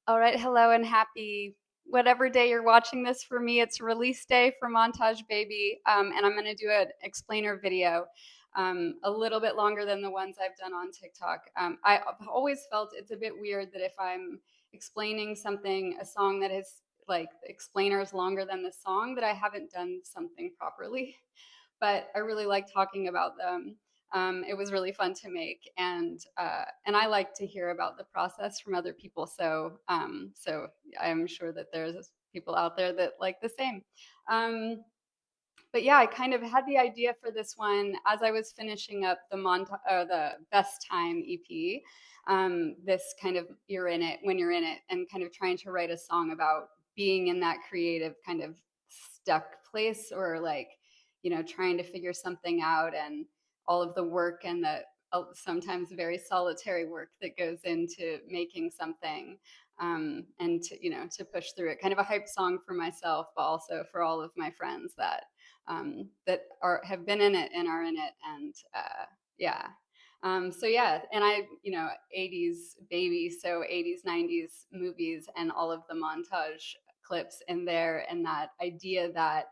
All right, hello and happy whatever day you're watching this. For me, it's release day for Montage Baby, and I'm going to do an explainer video, a little bit longer than the ones I've done on TikTok. I've always felt it's a bit weird that if I'm explaining something, a song that is like the explainer is longer than the song, that I haven't done something properly. But I really like talking about them. It was really fun to make, and I like to hear about the process from other people. So I'm sure that there's people out there that like the same. Um, but yeah, I kind of had the idea for this one as I was finishing up the Best Time EP. This kind of you're in it when you're in it, and kind of trying to write a song about being in that creative kind of stuck place, or like trying to figure something out, and all of the work and the sometimes very solitary work that goes into making something, and to push through it. Kind of a hype song for myself, but also for all of my friends that are have been in it and are in it, and yeah. So yeah, and I 80s baby, so 80s, 90s movies, and all of the montage clips in there, and that idea that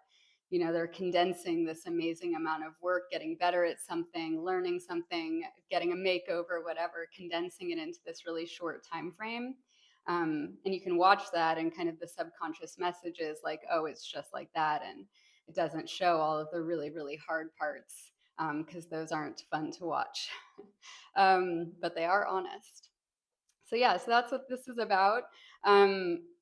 they're condensing this amazing amount of work, getting better at something, learning something, getting a makeover, whatever, condensing it into this really short time frame. And you can watch that, and kind of the subconscious messages like, oh, it's just like that, and it doesn't show all of the really, really hard parts, because those aren't fun to watch. But they are honest. So yeah, so that's what this is about.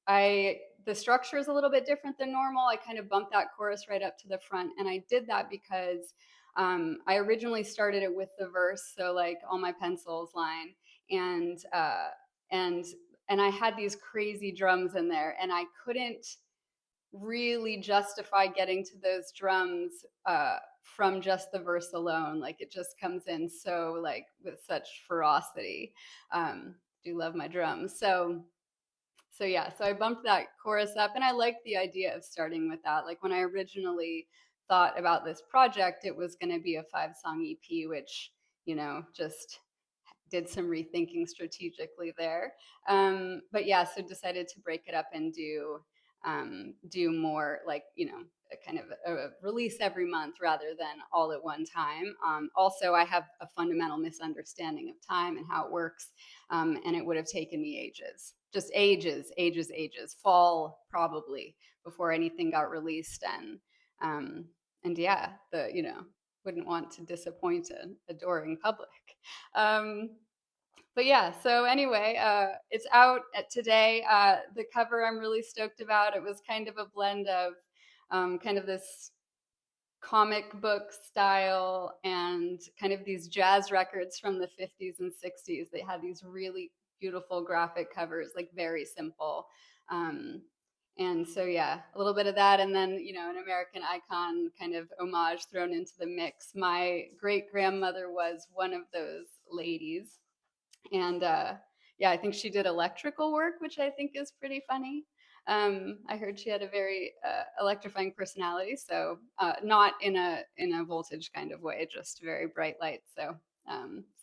I The structure is a little bit different than normal. I kind of bumped that chorus right up to the front, and I did that because I originally started it with the verse, so like all my pencils line, and and and I had these crazy drums in there, and I couldn't really justify getting to those drums from just the verse alone. Like it just comes in so like with such ferocity. Do love my drums. So yeah, so I bumped that chorus up, and I liked the idea of starting with that. Like when I originally thought about this project, it was going to be a 5-song EP, which just did some rethinking strategically there. But yeah, so decided to break it up and do more like a kind of a release every month rather than all at one time. Also, I have a fundamental misunderstanding of time and how it works, and it would have taken me ages, just ages, ages, ages, fall probably before anything got released, and yeah, the wouldn't want to disappoint an adoring public. Um, but yeah, so anyway, it's out today. The cover I'm really stoked about. It was kind of a blend of kind of this comic book style and kind of these jazz records from the 50s and 60s. They had these really beautiful graphic covers, like very simple. Um, and so, yeah, a little bit of that. And then, an American icon kind of homage thrown into the mix. My great grandmother was one of those ladies, and yeah, I think she did electrical work, which I think is pretty funny. I heard she had a very electrifying personality, so not in a voltage kind of way, just very bright lights. So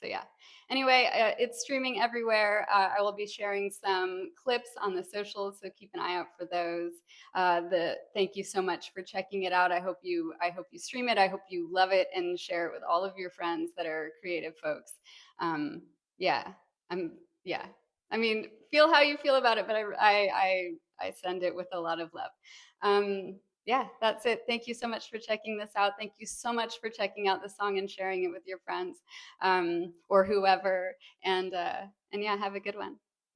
yeah. Anyway, it's streaming everywhere. I will be sharing some clips on the socials, so keep an eye out for those. The Thank you so much for checking it out. I hope you stream it. I hope you love it and share it with all of your friends that are creative folks. Um, yeah, I'm yeah. I mean, feel how you feel about it, but I send it with a lot of love. Yeah, that's it. Thank you so much for checking this out. Thank you so much for checking out the song and sharing it with your friends, or whoever. And yeah, have a good one.